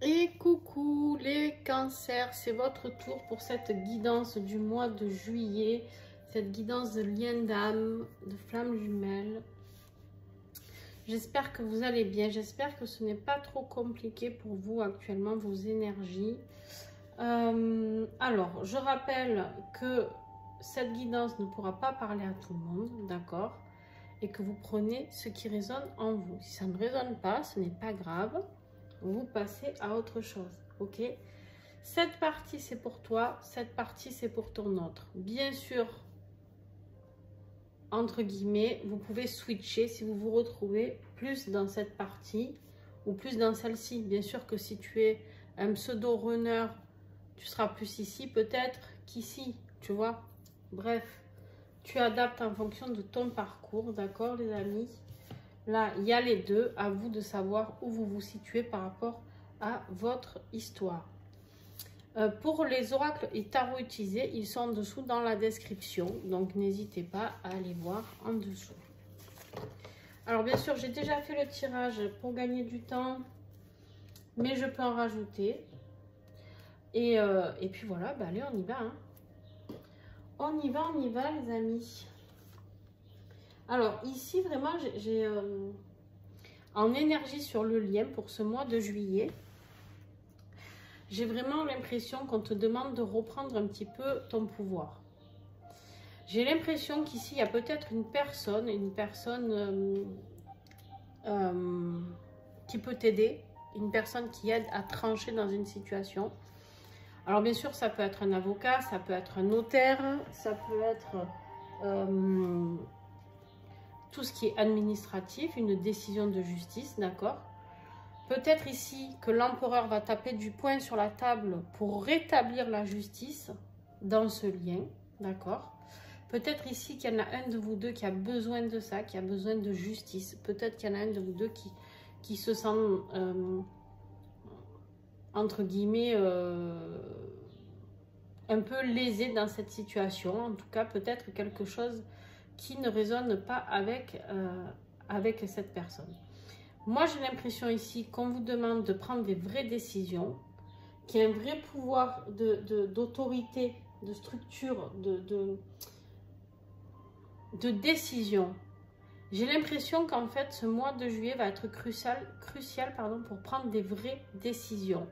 Et coucou les cancers, c'est votre tour pour cette guidance du mois de juillet, cette guidance de lien d'âme, de flamme jumelle. J'espère que vous allez bien, j'espère que ce n'est pas trop compliqué pour vous actuellement, vos énergies. Alors, je rappelle que cette guidance ne pourra pas parler à tout le monde, d'accord? Et que vous prenez ce qui résonne en vous. Si ça ne résonne pas, ce n'est pas grave. Vous passez à autre chose, ok? Cette partie, c'est pour toi. Cette partie, c'est pour ton autre. Bien sûr, entre guillemets, vous pouvez switcher si vous vous retrouvez plus dans cette partie ou plus dans celle-ci. Bien sûr que si tu es un pseudo-runner, tu seras plus ici peut-être qu'ici, tu vois. Bref, tu adaptes en fonction de ton parcours, d'accord les amis? Là, il y a les deux, à vous de savoir où vous vous situez par rapport à votre histoire. Pour les oracles et tarots utilisés, ils sont en dessous dans la description, donc n'hésitez pas à aller voir en dessous. Alors bien sûr, j'ai déjà fait le tirage pour gagner du temps, mais je peux en rajouter. Et puis voilà, bah allez, on y va. Hein. On y va les amis. Alors ici, vraiment, j'ai en énergie sur le lien pour ce mois de juillet. J'ai vraiment l'impression qu'on te demande de reprendre un petit peu ton pouvoir. J'ai l'impression qu'ici, il y a peut-être une personne qui peut t'aider, une personne qui aide à trancher dans une situation. Alors bien sûr, ça peut être un avocat, ça peut être un notaire, ça peut être tout ce qui est administratif, une décision de justice, d'accord? Peut-être ici que l'empereur va taper du poing sur la table pour rétablir la justice dans ce lien, d'accord? Peut-être ici qu'il y en a un de vous deux qui a besoin de ça, qui a besoin de justice. Peut-être qu'il y en a un de vous deux qui se sent, entre guillemets, un peu lésé dans cette situation. En tout cas, peut-être quelque chose qui ne résonne pas avec, avec cette personne. Moi, j'ai l'impression ici qu'on vous demande de prendre des vraies décisions, qu'il y a un vrai pouvoir d'autorité, de structure, de décision. J'ai l'impression qu'en fait, ce mois de juillet va être crucial pour prendre des vraies décisions.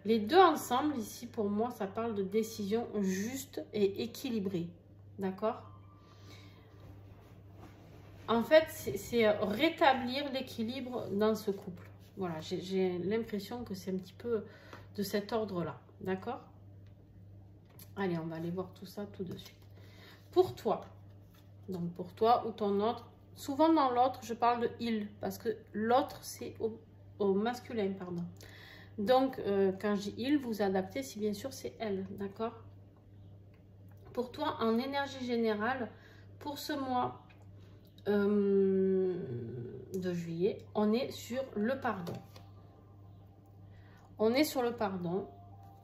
Les deux ensemble, ici, pour moi, ça parle de décisions justes et équilibrées. D'accord ? En fait, c'est rétablir l'équilibre dans ce couple. Voilà, j'ai l'impression que c'est un petit peu de cet ordre-là. D'accord? Allez, on va aller voir tout ça tout de suite. Pour toi, donc pour toi ou ton autre, souvent dans l'autre, je parle de il, parce que l'autre, c'est au masculin, pardon. Donc, quand je dis il, vous adaptez si bien sûr c'est elle, d'accord? Pour toi, en énergie générale, pour ce mois de juillet, on est sur le pardon. On est sur le pardon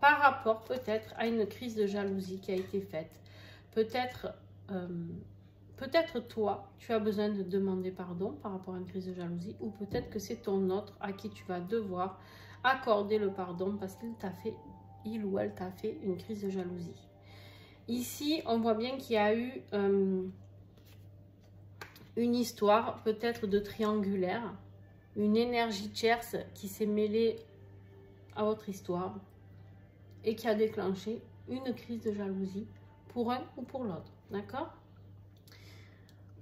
par rapport peut-être à une crise de jalousie qui a été faite. Peut-être toi, tu as besoin de demander pardon par rapport à une crise de jalousie, ou peut-être que c'est ton autre à qui tu vas devoir accorder le pardon parce qu'il t'a fait, il ou elle t'a fait une crise de jalousie. Ici, on voit bien qu'il y a eu une histoire peut-être de triangulaire, une énergie tierce qui s'est mêlée à votre histoire et qui a déclenché une crise de jalousie pour un ou pour l'autre, d'accord?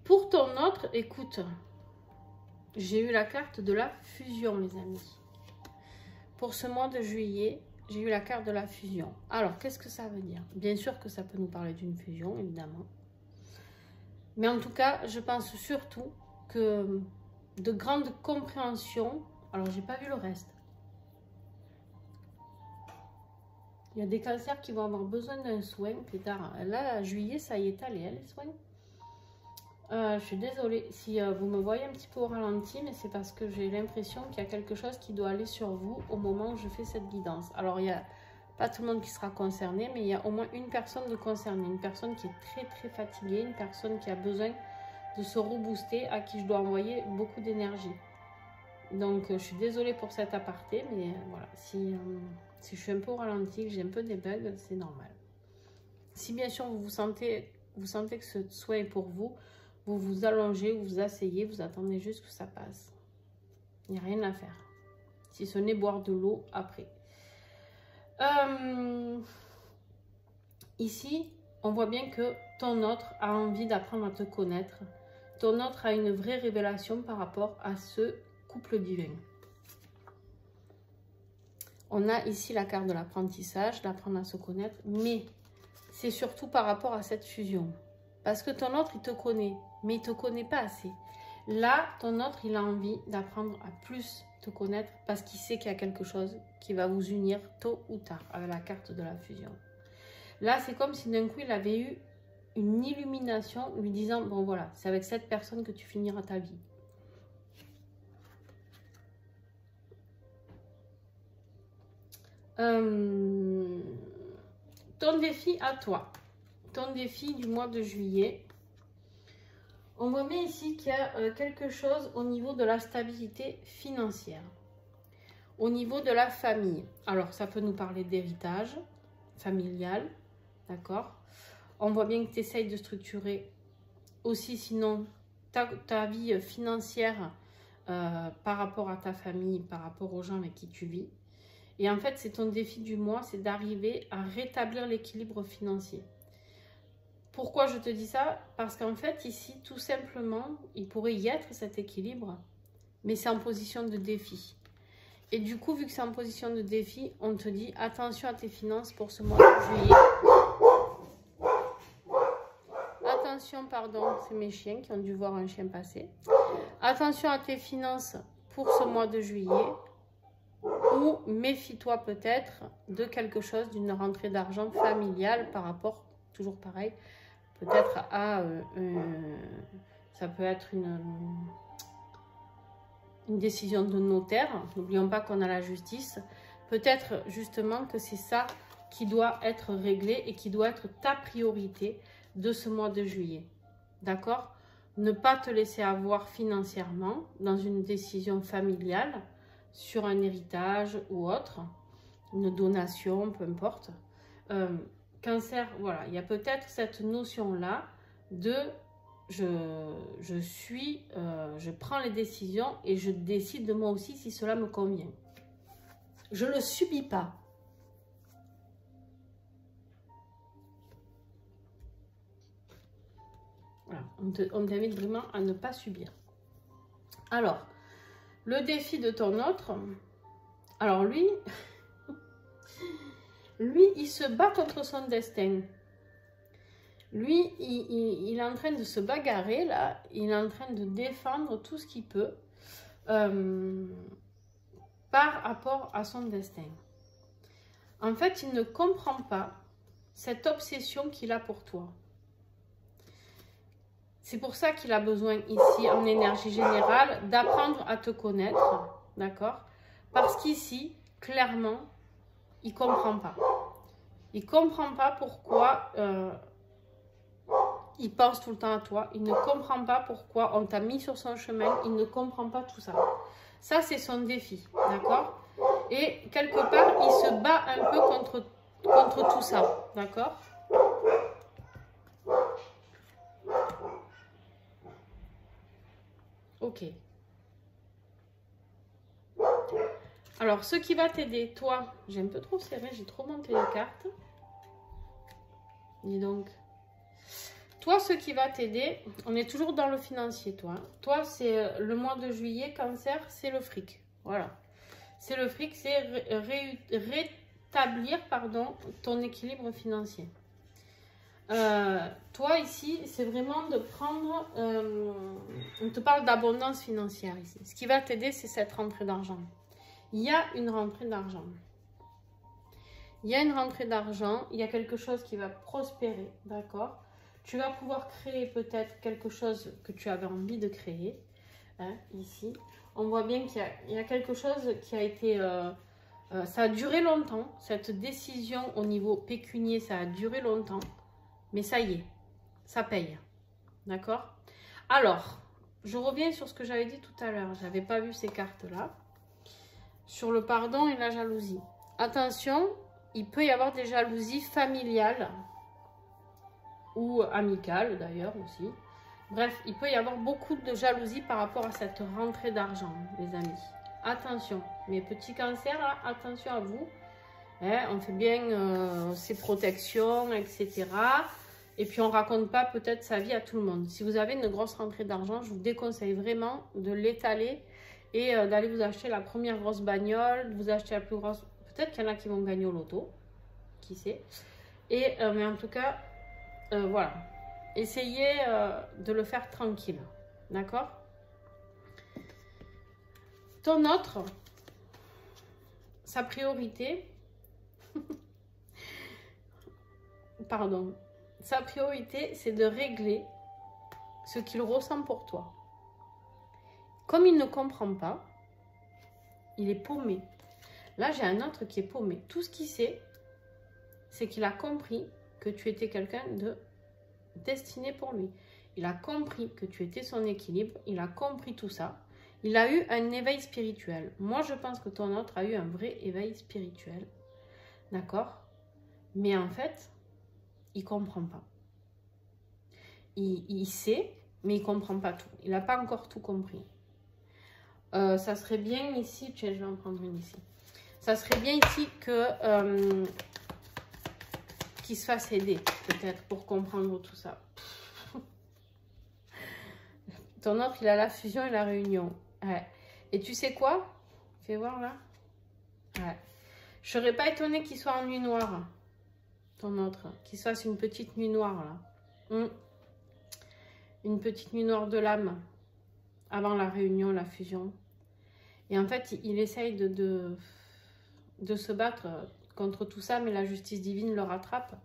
Pour ton autre, écoute, j'ai eu la carte de la fusion, les amis. Pour ce mois de juillet, j'ai eu la carte de la fusion. Alors, qu'est-ce que ça veut dire? Bien sûr que ça peut nous parler d'une fusion, évidemment. Mais en tout cas, je pense surtout que de grande compréhension. Alors, j'ai pas vu le reste. Il y a des cancers qui vont avoir besoin d'un soin plus tard. Là, juillet, ça y est allé, les soins. Je suis désolée si vous me voyez un petit peu au ralenti, mais c'est parce que j'ai l'impression qu'il y a quelque chose qui doit aller sur vous au moment où je fais cette guidance. Alors, il n'y a pas tout le monde qui sera concerné, mais il y a au moins une personne de concernée. Une personne qui est très, très fatiguée, une personne qui a besoin de se rebooster, à qui je dois envoyer beaucoup d'énergie. Donc, je suis désolée pour cet aparté, mais voilà, si je suis un peu au ralenti, que j'ai un peu des bugs, c'est normal. Si bien sûr vous sentez que ce soin est pour vous, vous vous allongez, vous vous asseyez, vous attendez juste que ça passe. Il n'y a rien à faire. Si ce n'est boire de l'eau après. Ici, on voit bien que ton autre a envie d'apprendre à te connaître. Ton autre a une vraie révélation par rapport à ce couple divin. On a ici la carte de l'apprentissage, d'apprendre à se connaître, mais c'est surtout par rapport à cette fusion. Parce que ton autre, il te connaît, mais il ne te connaît pas assez. Là, ton autre, il a envie d'apprendre à plus te connaître parce qu'il sait qu'il y a quelque chose qui va vous unir tôt ou tard avec la carte de la fusion. Là, c'est comme si d'un coup, il avait eu une illumination lui disant, bon voilà, c'est avec cette personne que tu finiras ta vie. Ton défi à toi, ton défi du mois de juillet, on voit bien ici qu'il y a quelque chose au niveau de la stabilité financière, au niveau de la famille. Alors, ça peut nous parler d'héritage familial, d'accord? On voit bien que tu essayes de structurer aussi, sinon, ta vie financière par rapport à ta famille, par rapport aux gens avec qui tu vis. Et en fait, c'est ton défi du mois, c'est d'arriver à rétablir l'équilibre financier. Pourquoi je te dis ça? Parce qu'en fait, ici, tout simplement, il pourrait y être cet équilibre, mais c'est en position de défi. Et du coup, vu que c'est en position de défi, on te dit attention à tes finances pour ce mois de juillet. Attention, pardon, c'est mes chiens qui ont dû voir un chien passer. Attention à tes finances pour ce mois de juillet. Ou méfie-toi peut-être de quelque chose, d'une rentrée d'argent familiale par rapport, toujours pareil, peut-être à, ça peut être une décision de notaire. N'oublions pas qu'on a la justice. Peut-être justement que c'est ça qui doit être réglé et qui doit être ta priorité de ce mois de juillet. D'accord? Ne pas te laisser avoir financièrement dans une décision familiale, sur un héritage ou autre, une donation, peu importe. Cancer, voilà, il y a peut-être cette notion-là de je prends les décisions et je décide de moi aussi si cela me convient. Je ne le subis pas. Voilà, on t'invite vraiment à ne pas subir. Alors, le défi de ton autre, alors lui, il se bat contre son destin. Lui, il est en train de se bagarrer, là. Il est en train de défendre tout ce qu'il peut par rapport à son destin. En fait, il ne comprend pas cette obsession qu'il a pour toi. C'est pour ça qu'il a besoin ici, en énergie générale, d'apprendre à te connaître, d'accord? Parce qu'ici, clairement, il ne comprend pas. Il ne comprend pas pourquoi il pense tout le temps à toi. Il ne comprend pas pourquoi on t'a mis sur son chemin. Il ne comprend pas tout ça. Ça, c'est son défi, d'accord? Et quelque part, il se bat un peu contre tout ça, d'accord? Ok. Alors, ce qui va t'aider, toi, j'ai un peu trop serré, j'ai trop monté les cartes. Dis donc. Toi, ce qui va t'aider, on est toujours dans le financier, toi. Toi, c'est le mois de juillet, cancer, c'est le fric. Voilà. C'est le fric, c'est rétablir, pardon, ton équilibre financier. Toi, ici, c'est vraiment de prendre... on te parle d'abondance financière ici. Ce qui va t'aider, c'est cette rentrée d'argent. Il y a une rentrée d'argent. Il y a une rentrée d'argent. Il y a quelque chose qui va prospérer, d'accord? Tu vas pouvoir créer peut-être quelque chose que tu avais envie de créer. Hein, ici, on voit bien qu'il y a quelque chose qui a été... ça a duré longtemps. Cette décision au niveau pécunier, ça a duré longtemps. Mais ça y est, ça paye. D'accord? Alors, je reviens sur ce que j'avais dit tout à l'heure. Je n'avais pas vu ces cartes-là. Sur le pardon et la jalousie. Attention, il peut y avoir des jalousies familiales ou amicales d'ailleurs aussi. Bref, il peut y avoir beaucoup de jalousie par rapport à cette rentrée d'argent, les amis. Attention, mes petits cancers, là, attention à vous. Hein, on fait bien ses protections, etc. Et puis on ne raconte pas peut-être sa vie à tout le monde. Si vous avez une grosse rentrée d'argent, je vous déconseille vraiment de l'étaler et d'aller vous acheter la première grosse bagnole, de vous acheter la plus grosse... Peut-être qu'il y en a qui vont gagner au loto, qui sait. Et, mais en tout cas, voilà. Essayez de le faire tranquille, d'accord? Ton autre, sa priorité... Pardon. Sa priorité, c'est de régler ce qu'il ressent pour toi. Comme il ne comprend pas, il est paumé. Là, j'ai un autre qui est paumé. Tout ce qu'il sait, c'est qu'il a compris que tu étais quelqu'un de destiné pour lui. Il a compris que tu étais son équilibre. Il a compris tout ça. Il a eu un éveil spirituel. Moi, je pense que ton autre a eu un vrai éveil spirituel. D'accord? Mais en fait, il ne comprend pas. Il sait, mais il ne comprend pas tout. Il n'a pas encore tout compris. Ça serait bien ici, tiens, je vais en prendre une ici. Ça serait bien ici que qu'il se fasse aider, peut-être, pour comprendre tout ça. Ton autre, il a la fusion et la réunion. Ouais. Et tu sais quoi? Fais voir là. Ouais. Je serais pas étonnée qu'il soit en nuit noire. Ton autre, qu'il se fasse une petite nuit noire là. Une petite nuit noire de l'âme avant la réunion, la fusion. Et en fait, il essaye de se battre contre tout ça, mais la justice divine le rattrape.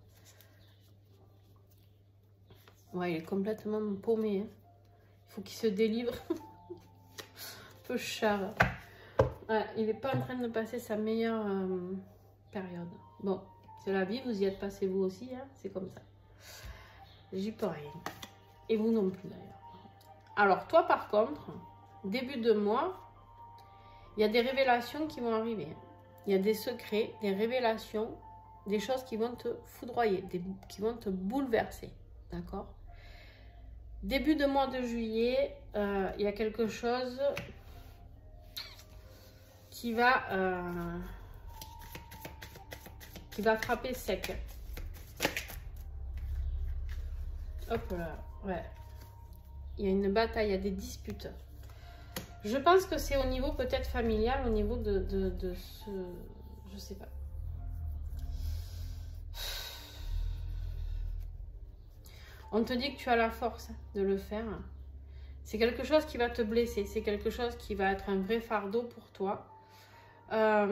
Ouais, il est complètement paumé. Hein. Il faut qu'il se délivre. Peu cher. Ouais, il n'est pas en train de passer sa meilleure période. Bon, c'est la vie, vous y êtes passé vous aussi, hein, c'est comme ça. J'y peux rien. Et vous non plus d'ailleurs. Alors toi par contre, début de mois, il y a des révélations qui vont arriver. Il y a des secrets, des révélations, des choses qui vont te foudroyer, qui vont te bouleverser. D'accord? Début de mois de juillet, il y a quelque chose qui va frapper sec. Hop là, ouais. Il y a une bataille, il y a des disputes. Je pense que c'est au niveau peut-être familial, au niveau de ce... Je sais pas. On te dit que tu as la force de le faire. C'est quelque chose qui va te blesser. C'est quelque chose qui va être un vrai fardeau pour toi. Ça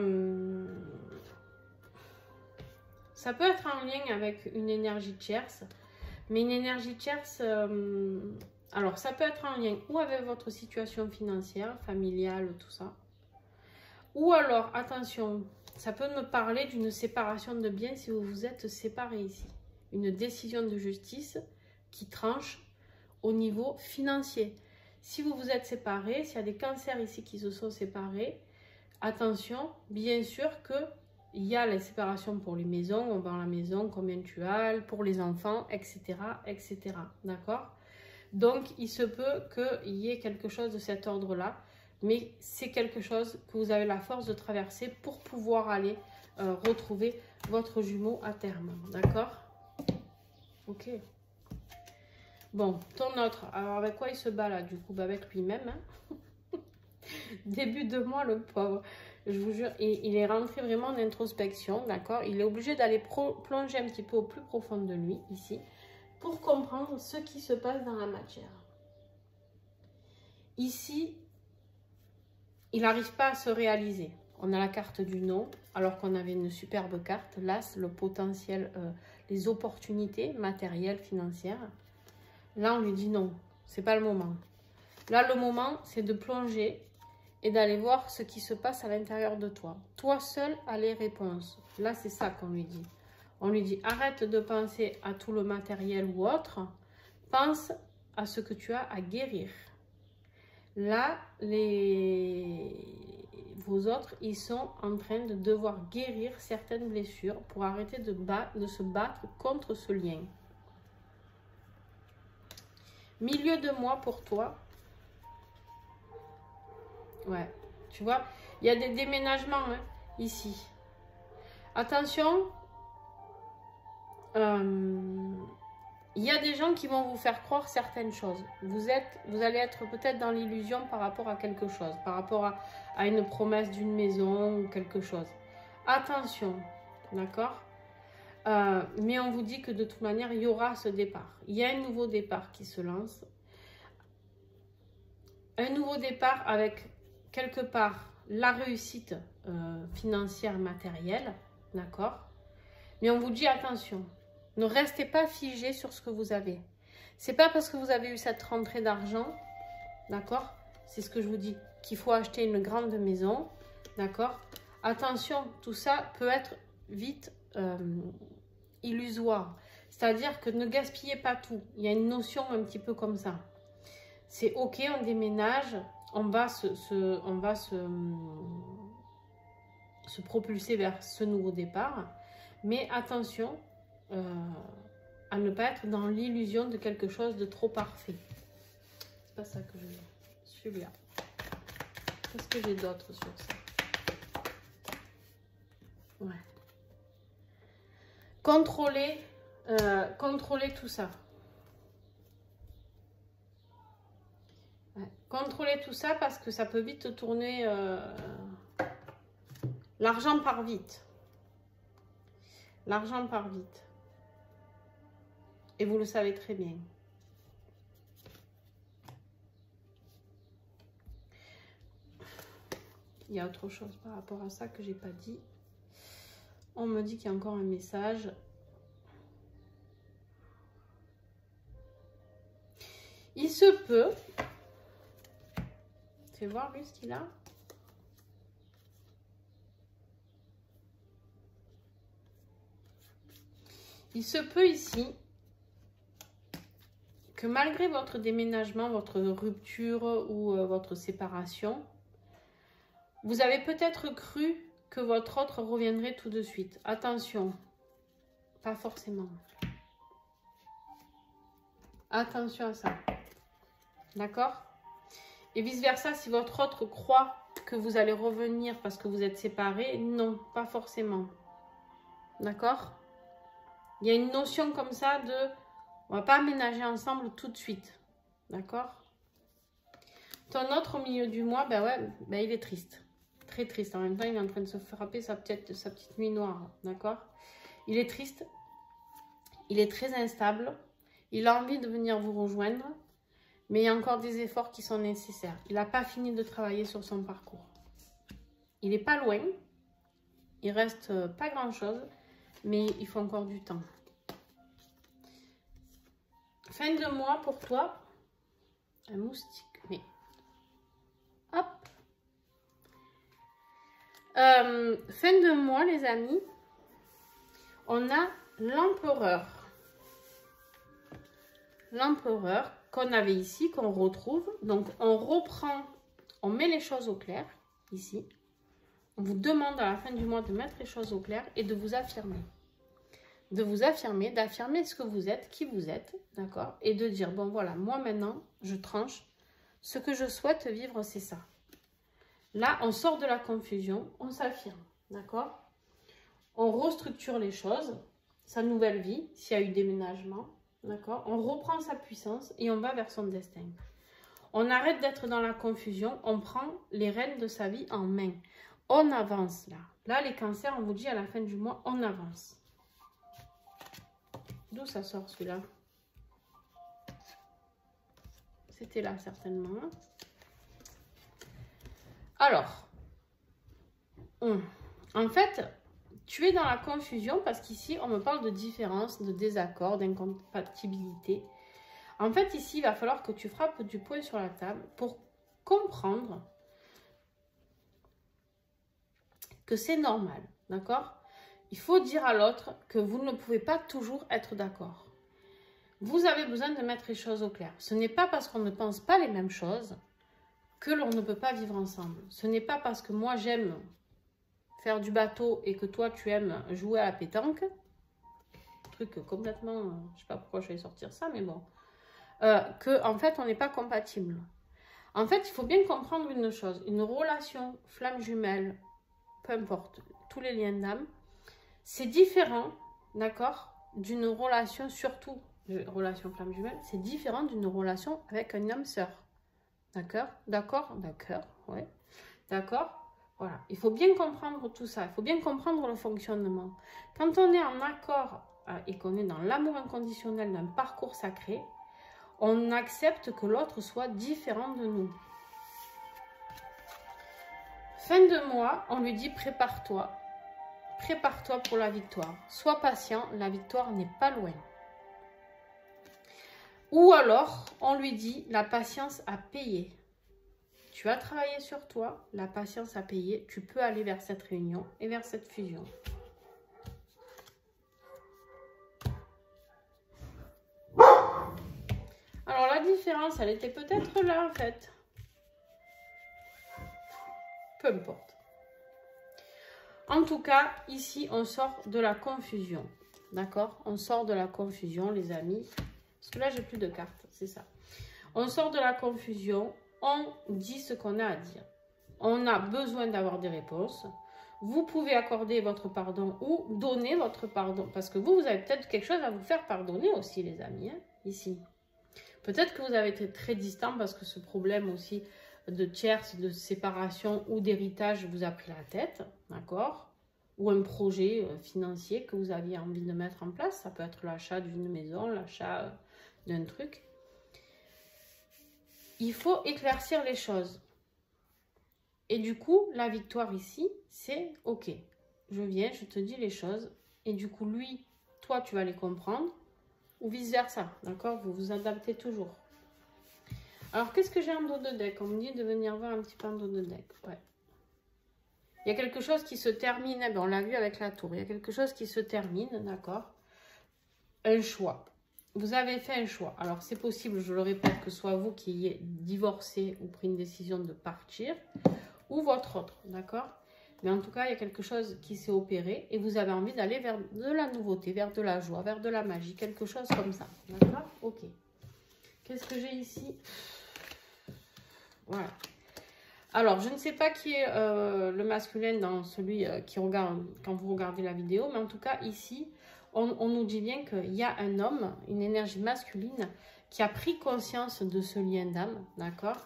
peut être en lien avec une énergie tierce. Mais une énergie tierce... alors, ça peut être en lien ou avec votre situation financière, familiale, tout ça. Ou alors, attention, ça peut me parler d'une séparation de biens si vous vous êtes séparés ici. Une décision de justice qui tranche au niveau financier. Si vous vous êtes séparés, s'il y a des cancers ici qui se sont séparés, attention, bien sûr qu'il y a la séparation pour les maisons, on vend la maison, combien tu as, pour les enfants, etc. etc. D'accord? Donc, il se peut qu'il y ait quelque chose de cet ordre-là, mais c'est quelque chose que vous avez la force de traverser pour pouvoir aller retrouver votre jumeau à terme. D'accord? Ok. Bon, ton autre, alors avec quoi il se bat là du coup? Bah avec lui-même. Hein. Début de mois, le pauvre. Je vous jure, il est rentré vraiment en introspection, d'accord? Il est obligé d'aller plonger un petit peu au plus profond de lui, ici, pour comprendre ce qui se passe dans la matière. Ici, il n'arrive pas à se réaliser. On a la carte du non, alors qu'on avait une superbe carte, l'as, le potentiel, les opportunités matérielles, financières. Là, on lui dit non, c'est pas le moment. Là, le moment, c'est de plonger et d'aller voir ce qui se passe à l'intérieur de toi. Toi seul as les réponses. Là, c'est ça qu'on lui dit. On lui dit, arrête de penser à tout le matériel ou autre. Pense à ce que tu as à guérir. Là, vos autres, ils sont en train de devoir guérir certaines blessures pour arrêter de se battre contre ce lien. Milieu de mois pour toi. Ouais, tu vois, il y a des déménagements hein, ici. Attention, il y a des gens qui vont vous faire croire certaines choses. Vous allez être peut-être dans l'illusion par rapport à quelque chose, par rapport à une promesse d'une maison ou quelque chose. Attention, d'accord? Mais on vous dit que de toute manière, il y aura ce départ. Il y a un nouveau départ qui se lance. Un nouveau départ avec quelque part la réussite financière, matérielle, d'accord? Mais on vous dit attention. Ne restez pas figé sur ce que vous avez. C'est pas parce que vous avez eu cette rentrée d'argent, d'accord? C'est ce que je vous dis, qu'il faut acheter une grande maison, d'accord? Attention, tout ça peut être vite illusoire. C'est-à-dire que ne gaspillez pas tout. Il y a une notion un petit peu comme ça. C'est ok, on déménage, on va se propulser vers ce nouveau départ. Mais attention, à ne pas être dans l'illusion de quelque chose de trop parfait. C'est pas ça que je veux. Celui-là. Qu'est-ce que j'ai d'autre sur ça? Ouais. Contrôler tout ça. Ouais. Contrôler tout ça parce que ça peut vite tourner. L'argent part vite. L'argent part vite. Et vous le savez très bien. Il y a autre chose par rapport à ça que j'ai pas dit. On me dit qu'il y a encore un message. Il se peut. Fais voir lui ce qu'il a. Il se peut ici que malgré votre déménagement, votre rupture ou votre séparation, vous avez peut-être cru que votre autre reviendrait tout de suite. Attention, pas forcément. Attention à ça. D'accord? Et vice-versa, si votre autre croit que vous allez revenir parce que vous êtes séparés, non, pas forcément. D'accord? Il y a une notion comme ça de... On ne va pas aménager ensemble tout de suite. D'accord? Ton autre au milieu du mois, ben ouais, ben il est triste. Très triste. En même temps, il est en train de se frapper sa petite nuit noire. D'accord? Il est triste. Il est très instable. Il a envie de venir vous rejoindre. Mais il y a encore des efforts qui sont nécessaires. Il n'a pas fini de travailler sur son parcours. Il n'est pas loin. Il reste pas grand-chose. Mais il faut encore du temps. Fin de mois pour toi. Un moustique. Mais hop. Fin de mois, les amis. On a l'empereur. L'empereur qu'on avait ici, qu'on retrouve. Donc, on reprend, on met les choses au clair, ici. On vous demande à la fin du mois de mettre les choses au clair et de vous affirmer. De vous affirmer, d'affirmer ce que vous êtes, qui vous êtes, d'accord? Et de dire, bon voilà, moi maintenant, je tranche. Ce que je souhaite vivre, c'est ça. Là, on sort de la confusion, on s'affirme, d'accord? On restructure les choses, sa nouvelle vie, s'il y a eu déménagement, d'accord? On reprend sa puissance et on va vers son destin. On arrête d'être dans la confusion, on prend les rênes de sa vie en main. On avance là. Là, les cancers, on vous dit à la fin du mois, on avance. D'où ça sort celui-là? C'était là certainement. Alors, en fait, tu es dans la confusion parce qu'ici, on me parle de différence, de désaccord, d'incompatibilité. En fait, ici, il va falloir que tu frappes du poing sur la table pour comprendre que c'est normal, d'accord? Il faut dire à l'autre que vous ne pouvez pas toujours être d'accord. Vous avez besoin de mettre les choses au clair. Ce n'est pas parce qu'on ne pense pas les mêmes choses que l'on ne peut pas vivre ensemble. Ce n'est pas parce que moi j'aime faire du bateau et que toi tu aimes jouer à la pétanque, truc complètement, je sais pas pourquoi je vais sortir ça, mais bon, que en fait on n'est pas compatible. En fait, il faut bien comprendre une chose, une relation flamme jumelle, peu importe, tous les liens d'âme, c'est différent, d'accord, d'une relation, surtout relation flamme jumelle, c'est différent d'une relation avec une âme sœur. D'accord, d'accord, d'accord, ouais, d'accord. Voilà, il faut bien comprendre tout ça, il faut bien comprendre le fonctionnement. Quand on est en accord et qu'on est dans l'amour inconditionnel d'un parcours sacré, on accepte que l'autre soit différent de nous. Fin de mois, on lui dit prépare-toi pour la victoire. Sois patient, la victoire n'est pas loin. Ou alors, on lui dit la patience a payé. Tu as travaillé sur toi, la patience a payé, tu peux aller vers cette réunion et vers cette fusion. Alors la différence, elle était peut-être là en fait. Peu importe. En tout cas, ici, on sort de la confusion. D'accord? On sort de la confusion, les amis. Parce que là, j'ai plus de cartes, c'est ça. On sort de la confusion, on dit ce qu'on a à dire. On a besoin d'avoir des réponses. Vous pouvez accorder votre pardon ou donner votre pardon. Parce que vous avez peut-être quelque chose à vous faire pardonner aussi, les amis, hein, ici. Peut-être que vous avez été très distant parce que ce problème aussi de tierce, de séparation ou d'héritage vous a pris la tête, d'accord? Ou un projet financier que vous aviez envie de mettre en place. Ça peut être l'achat d'une maison, l'achat d'un truc. Il faut éclaircir les choses. Et du coup, la victoire ici, c'est ok. Je viens, je te dis les choses. Et du coup, lui, toi, tu vas les comprendre. Ou vice-versa, d'accord? Vous vous adaptez toujours. Alors, qu'est-ce que j'ai en dos de deck? On me dit de venir voir un petit peu en dos de deck. Ouais. Il y a quelque chose qui se termine. On l'a vu avec la tour. Il y a quelque chose qui se termine, d'accord? Un choix. Vous avez fait un choix. Alors, c'est possible, je le répète, que ce soit vous qui ayez divorcé ou pris une décision de partir, ou votre autre, d'accord? Mais en tout cas, il y a quelque chose qui s'est opéré et vous avez envie d'aller vers de la nouveauté, vers de la joie, vers de la magie, quelque chose comme ça, d'accord? Ok. Qu'est-ce que j'ai ici? Voilà. Alors, je ne sais pas qui est le masculin dans celui qui regarde, quand vous regardez la vidéo, mais en tout cas, ici, on nous dit bien qu'il y a un homme, une énergie masculine, qui a pris conscience de ce lien d'âme, d'accord?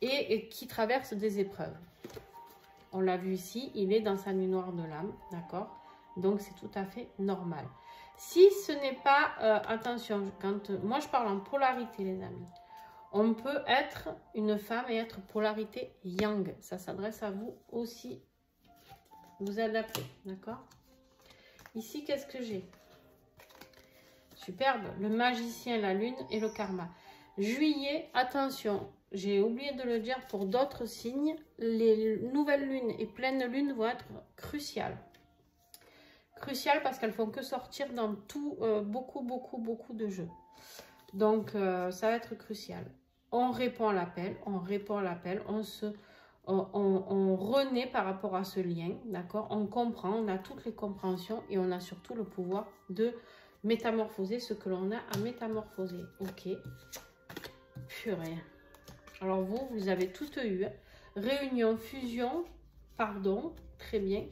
Et qui traverse des épreuves. On l'a vu ici, il est dans sa nuit noire de l'âme, d'accord? Donc, c'est tout à fait normal. Si ce n'est pas... attention, quand moi, je parle en polarité, les amis. On peut être une femme et être polarité yang. Ça s'adresse à vous aussi. Vous adaptez, d'accord? Ici, qu'est-ce que j'ai? Superbe. Le magicien, la lune et le karma. Juillet, attention. J'ai oublié de le dire pour d'autres signes. Les nouvelles lunes et pleines lunes vont être cruciales. Cruciales parce qu'elles font que sortir dans tout, beaucoup de jeux. Donc, ça va être crucial. On répond à l'appel, on renaît par rapport à ce lien, d'accord? On comprend, on a toutes les compréhensions et on a surtout le pouvoir de métamorphoser ce que l'on a à métamorphoser. Ok. Purée. Alors vous avez tout eu. Réunion, fusion, pardon, très bien.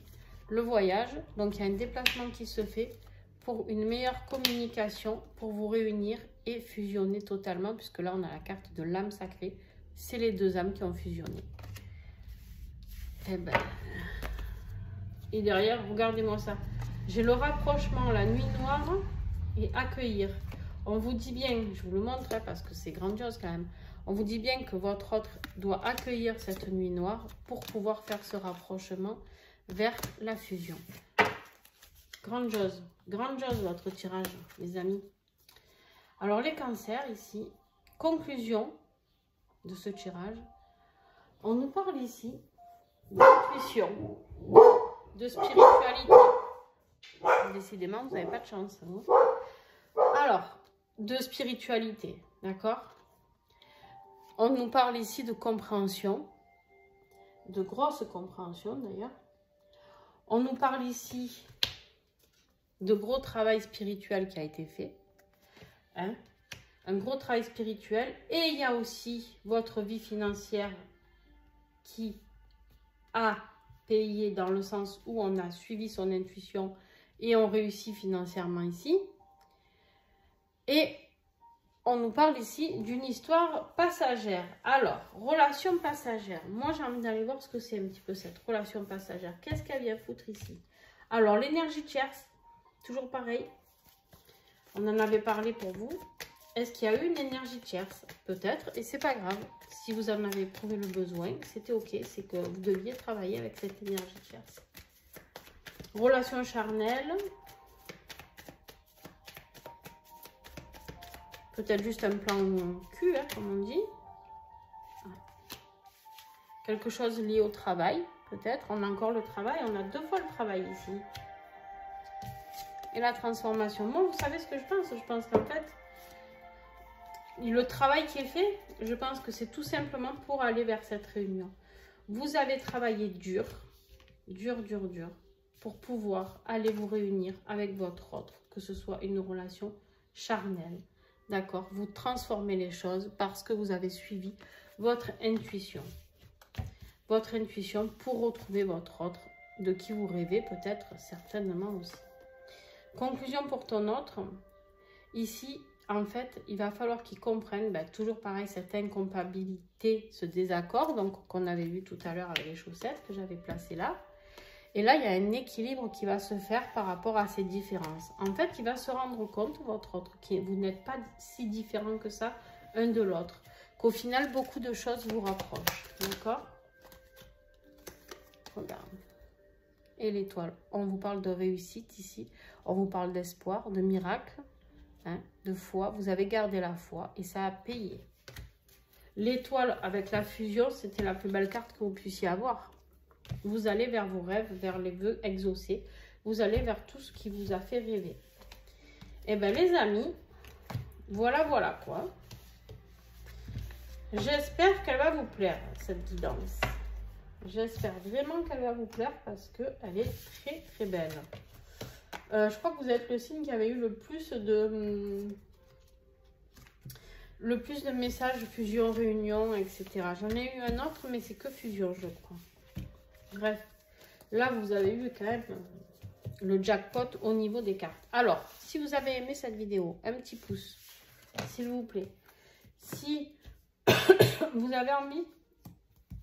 Le voyage, donc il y a un déplacement qui se fait pour une meilleure communication, pour vous réunir et fusionner totalement, puisque là on a la carte de l'âme sacrée. C'est les deux âmes qui ont fusionné. Et derrière, regardez-moi ça. J'ai le rapprochement, la nuit noire et accueillir. On vous dit bien, je vous le montre parce que c'est grandiose quand même. On vous dit bien que votre autre doit accueillir cette nuit noire pour pouvoir faire ce rapprochement vers la fusion. Grandiose votre tirage, les amis. Alors les cancers ici, conclusion de ce tirage. On nous parle ici d'intuition, de spiritualité. Décidément, vous n'avez pas de chance. Hein. Alors, de spiritualité, d'accord? On nous parle ici de compréhension, de grosse compréhension d'ailleurs. On nous parle ici de gros travail spirituel qui a été fait. Hein? Un gros travail spirituel. Et il y a aussi votre vie financière qui a payé dans le sens où on a suivi son intuition et on réussit financièrement ici. Et on nous parle ici d'une histoire passagère. Alors, relation passagère. Moi, j'ai envie d'aller voir ce que c'est un petit peu cette relation passagère. Qu'est-ce qu'elle vient foutre ici? Alors, l'énergie tierce, toujours pareil. On en avait parlé pour vous. Est-ce qu'il y a eu une énergie tierce? Peut-être, et c'est pas grave. Si vous en avez éprouvé le besoin, c'était ok. C'est que vous deviez travailler avec cette énergie tierce. Relation charnelle. Peut-être juste un plan cul, hein, comme on dit. Quelque chose lié au travail, peut-être. On a encore le travail. On a 2 fois le travail ici. Et la transformation. Moi, vous savez ce que je pense? Je pense qu'en fait, le travail qui est fait, je pense que c'est tout simplement pour aller vers cette réunion. Vous avez travaillé dur, pour pouvoir aller vous réunir avec votre autre, que ce soit une relation charnelle. D'accord? Vous transformez les choses parce que vous avez suivi votre intuition. Votre intuition pour retrouver votre autre, de qui vous rêvez peut-être certainement aussi. Conclusion pour ton autre. Ici, en fait, il va falloir qu'il comprenne, toujours pareil, cette incompatibilité, ce désaccord, donc qu'on avait vu tout à l'heure avec les chaussettes que j'avais placées là. Et là, il y a un équilibre qui va se faire par rapport à ces différences. En fait, il va se rendre compte, votre autre, que vous n'êtes pas si différents que ça, un de l'autre. Qu'au final, beaucoup de choses vous rapprochent. D'accord? Regarde. Et l'étoile. On vous parle de réussite ici. On vous parle d'espoir, de miracle, hein, de foi. Vous avez gardé la foi et ça a payé. L'étoile avec la fusion, c'était la plus belle carte que vous puissiez avoir. Vous allez vers vos rêves, vers les vœux exaucés. Vous allez vers tout ce qui vous a fait rêver. Eh bien, les amis, voilà quoi. J'espère qu'elle va vous plaire, cette guidance. J'espère vraiment qu'elle va vous plaire parce qu'elle est très, très belle. Je crois que vous êtes le signe qui avait eu le plus de messages fusion, réunion, etc. J'en ai eu un autre, mais c'est que fusion, je crois. Bref, là, vous avez eu quand même le jackpot au niveau des cartes. Alors, si vous avez aimé cette vidéo, un petit pouce, s'il vous plaît. Si vous avez envie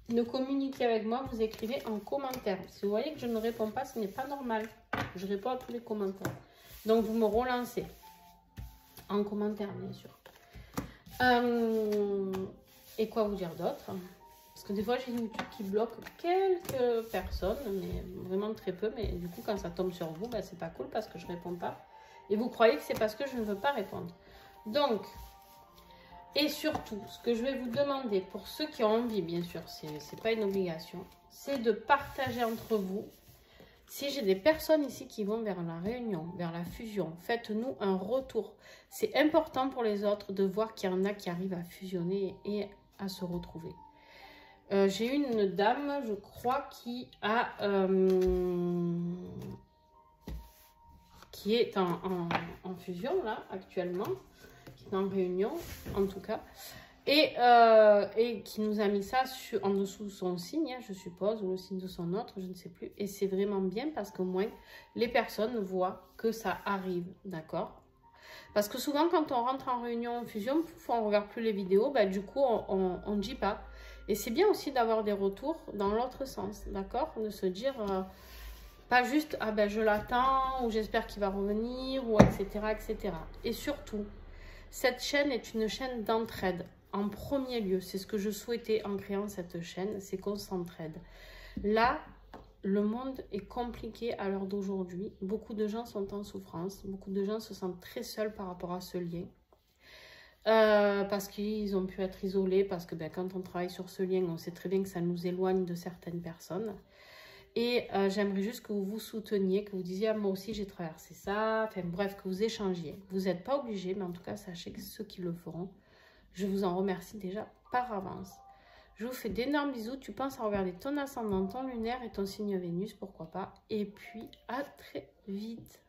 de communiquer avec moi, vous écrivez en commentaire. Si vous voyez que je ne réponds pas, ce n'est pas normal. Je réponds à tous les commentaires. Donc, vous me relancez en commentaire, bien sûr. Et quoi vous dire d'autre? Parce que des fois, j'ai YouTube qui bloque quelques personnes, mais vraiment très peu. Mais du coup, quand ça tombe sur vous, c'est pas cool parce que je réponds pas. Et vous croyez que c'est parce que je ne veux pas répondre. Donc, et surtout, ce que je vais vous demander, pour ceux qui ont envie, bien sûr, c'est pas une obligation, c'est de partager entre vous. Si j'ai des personnes ici qui vont vers la réunion, vers la fusion, faites-nous un retour. C'est important pour les autres de voir qu'il y en a qui arrivent à fusionner et à se retrouver. J'ai une dame, je crois, qui est en fusion, là, actuellement, qui est en réunion, en tout cas, et qui nous a mis ça en dessous de son signe, je suppose, ou le signe de son autre, je ne sais plus. Et c'est vraiment bien parce qu'au moins, les personnes voient que ça arrive, d'accord? Parce que souvent, quand on rentre en réunion, en fusion, on ne regarde plus les vidéos, du coup, on ne dit pas. Et c'est bien aussi d'avoir des retours dans l'autre sens, d'accord? De se dire, pas juste, ah je l'attends, ou j'espère qu'il va revenir, ou etc., etc. Et surtout, cette chaîne est une chaîne d'entraide. En premier lieu, c'est ce que je souhaitais en créant cette chaîne, c'est qu'on s'entraide. Là, le monde est compliqué à l'heure d'aujourd'hui. Beaucoup de gens sont en souffrance, beaucoup de gens se sentent très seuls par rapport à ce lien. Parce qu'ils ont pu être isolés, parce que quand on travaille sur ce lien, on sait très bien que ça nous éloigne de certaines personnes. Et j'aimerais juste que vous vous souteniez, que vous disiez, ah, moi aussi j'ai traversé ça, enfin bref, que vous échangiez. Vous n'êtes pas obligés, mais en tout cas, sachez que ceux qui le feront, je vous en remercie déjà par avance. Je vous fais d'énormes bisous. Tu penses à regarder ton ascendant, ton lunaire et ton signe Vénus, pourquoi pas. Et puis, à très vite.